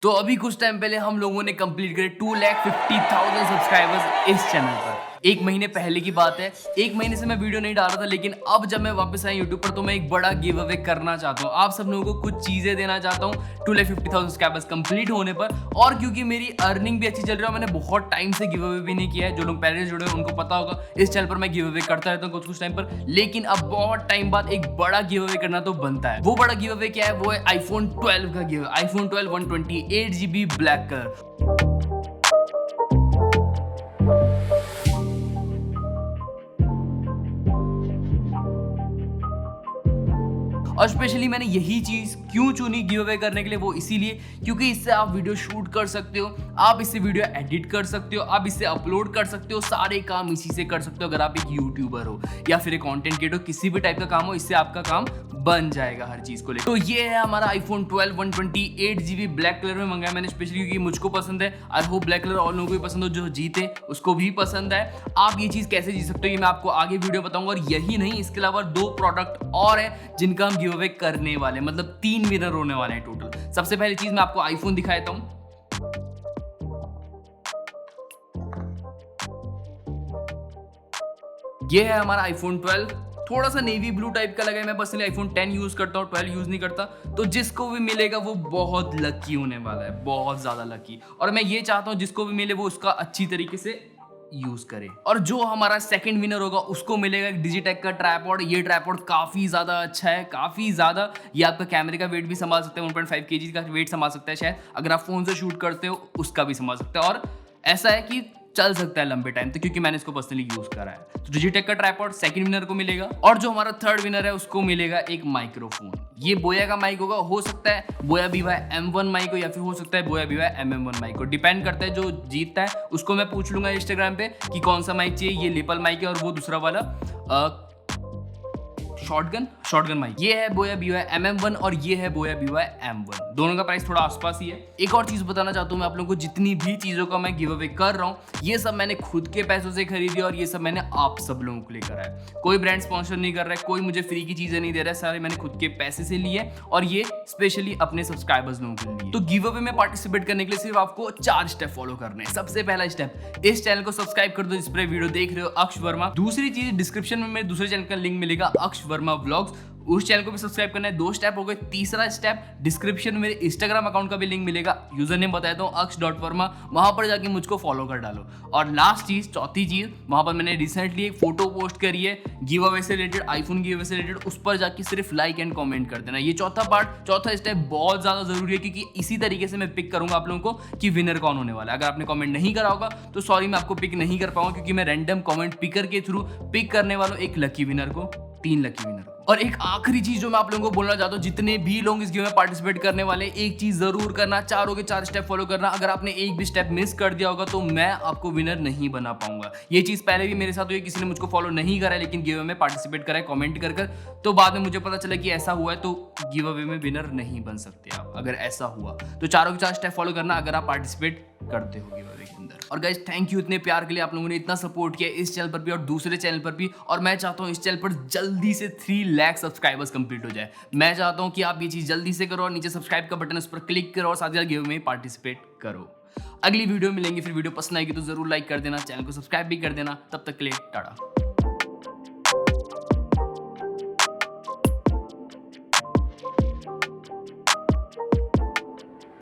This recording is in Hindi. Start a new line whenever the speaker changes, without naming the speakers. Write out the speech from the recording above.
तो अभी कुछ टाइम पहले हम लोगों ने कंप्लीट करे 2,50,000 सब्सक्राइबर्स इस चैनल पर। एक महीने पहले की बात है। एक महीने से मैं वीडियो नहीं डाल रहा था, लेकिन अब जब मैं वापस आया यूट्यूब पर तो मैं एक बड़ा गिव अवे करना चाहता हूँ। आप सब लोगों को कुछ चीजें देना चाहता हूँ 2,50,000 सब्सक्राइबर्स कंप्लीट होने पर। और क्योंकि मेरी अर्निंग भी अच्छी चल रही है, मैंने बहुत टाइम से गिव अवे भी नहीं किया है। जो लोग पहले जुड़े हैं उनको पता होगा, इस चैनल पर मैं गिव अवे करता रहता हूँ कुछ टाइम पर, लेकिन अब बहुत टाइम बाद एक बड़ा गिव अवे करना तो बनता है। वो बड़ा गिव अवे क्या है? वो है iPhone 12 का give away. iPhone 12 128GB black colour. और स्पेशली मैंने यही चीज क्यों चुनी गिव अवे करने के लिए, वो इसीलिए क्योंकि इससे आप वीडियो शूट कर सकते हो, आप इससे वीडियो एडिट कर सकते हो, आप इससे अपलोड कर सकते हो, सारे काम इसी से कर सकते हो। अगर आप एक यूट्यूबर हो या फिर एक कंटेंट क्रिएटर हो, किसी भी टाइप का काम हो, इससे आपका काम बन जाएगा हर चीज को लेकर। तो ये है हमारा iPhone 12 128GB ब्लैक कलर में मंगाया मैंने स्पेशली क्योंकि मुझको पसंद है। आई होप ब्लैक कलर और लोगों को भी पसंद हो, जो जीते उसको भी पसंद है। आप ये चीज कैसे जीत सकते हो ये मैं आपको आगे वीडियो बताऊंगा। और यही नहीं, इसके अलावा 2 प्रोडक्ट और है जिनका हम गिव अवे करने वाले, मतलब 3 विनर होने वाले हैं टोटल। सबसे पहली चीज मैं आपको आईफोन दिखा देता हूं। ये है हमारा iPhone 12। थोड़ा सा नेवी ब्लू टाइप का लगा है। मैं पर्सनली iPhone 10 यूज करता हूँ, 12 यूज नहीं करता। तो जिसको भी मिलेगा वो बहुत लकी होने वाला है, बहुत ज्यादा लकी। और मैं ये चाहता हूँ जिसको भी मिले वो उसका अच्छी तरीके से यूज करे। और जो हमारा सेकंड विनर होगा उसको मिलेगा एक डिजिटेक का ट्राइपॉड। ये ट्राइपॉड काफी ज्यादा अच्छा है, काफी ज्यादा। ये आपका कैमरे का वेट भी संभाल सकता है, 1.5 kg का वेट संभाल सकता है शायद। अगर आप फोन से शूट करते हो उसका भी संभाल सकता है। और ऐसा है कि चल सकता है लंबे टाइम तक, क्योंकि मैंने इसको पर्सनली यूज करा है। तो डिजिटेक का ट्राइपॉड सेकंड विनर को मिलेगा। और जो हमारा थर्ड विनर है उसको मिलेगा एक माइक्रोफोन। ये बोया का माइक होगा, हो सकता है बोया BY M1 माइक हो या फिर हो सकता है बोया BY MM1 माइक हो। डिपेंड करता है, जो जीतता है उसको मैं पूछ लूंगा इंस्टाग्राम पे कि कौन सा माइक चाहिए। ये लेपल माइक है और वो दूसरा वाला शॉटगन माइक। ये है बोया BY MM1 और ये है बोया BY M1। दोनों का प्राइस थोड़ा आसपास ही है। एक और चीज बताना चाहता हूँ मैं आप लोगों को, जितनी भी चीजों का मैं गिव अवे कर रहा हूँ ये सब मैंने खुद के पैसों से खरीदी और ये सब मैंने आप सब लोगों के लिए करा है। कोई ब्रांड स्पॉन्सर नहीं कर रहा है, कोई मुझे फ्री की चीजें नहीं दे रहा है, सारे मैंने खुद के पैसे से लिए और ये स्पेशली अपने सब्सक्राइबर्स लोगों के लिए। तो गिव अवे में पार्टिसिपेट करने के लिए सिर्फ आपको 4 स्टेप फॉलो करने हैं। सबसे पहला स्टेप, इस चैनल को सब्सक्राइब कर दो जिस पर वीडियो देख रहे हो, अक्ष वर्मा। दूसरी चीज, डिस्क्रिप्शन में मेरे दूसरे चैनल का लिंक मिलेगा, अक्ष वर्मा व्लॉग्स, उस चैनल को भी सब्सक्राइब करना है। 2 स्टेप हो गए। तीसरा स्टेप, डिस्क्रिप्शन में मेरे इंस्टाग्राम अकाउंट का भी लिंक मिलेगा, यूजर नेम बताया हूँ अक्ष.वर्मा, वहां पर जाके मुझको फॉलो कर डालो। और लास्ट चीज, चौथी चीज, वहां पर मैंने रिसेंटली एक फोटो पोस्ट करी है गिव अवे से रिलेटेड, आईफोन गिव अवे से रिलेटेड, उस पर जाके सिर्फ लाइक एंड कमेंट कर देना। ये चौथा स्टेप बहुत ज्यादा जरूरी है, क्योंकि इसी तरीके से मैं पिक करूंगा आप लोगों को कि विनर कौन होने वाला है। अगर आपने कमेंट नहीं करा होगा तो सॉरी, मैं आपको पिक नहीं कर पाऊंगा, क्योंकि मैं रैंडम कमेंट पिकर के थ्रू पिक करने वाला हूं एक लकी विनर को, 3 लकी विनर को। और एक आखिरी चीज जो मैं आप लोगों को बोलना चाहता हूँ, जितने भी लोग इस गेम में पार्टिसिपेट करने वाले, एक चीज जरूर करना, 4 के 4 स्टेप फॉलो करना। अगर आपने एक भी स्टेप मिस कर दिया होगा तो मैं आपको विनर नहीं बना पाऊंगा। ये चीज पहले भी मेरे साथ हुई, किसी ने मुझको फॉलो नहीं करा है लेकिन गिव अवे में पार्टिसिपेट करा है कमेंट कर, तो बाद में मुझे पता चला कि ऐसा हुआ है, तो गिव अवे में विनर नहीं बन सकते आप अगर ऐसा हुआ। तो 4 के 4 स्टेप फॉलो करना अगर आप पार्टिसिपेट करते हो गिव अवे के अंदर। और गाइस, थैंक यू इतने प्यार के लिए, आप लोगों ने इतना सपोर्ट किया इस चैनल पर भी और दूसरे चैनल पर भी। और मैं चाहता हूँ इस चैनल पर जल्दी से 3 लाख सब्सक्राइबर्स कंप्लीट हो जाए। मैं चाहता हूँ कि आप ये चीज जल्दी से करो और नीचे सब्सक्राइब का बटन, उस पर क्लिक करो और साथ ही गिव में पार्टिसिपेट करो। अगली वीडियो मिलेंगे, फिर वीडियो पसंद आएगी तो जरूर लाइक कर देना, चैनल को सब्सक्राइब भी कर देना। तब तक के लिए टाटा।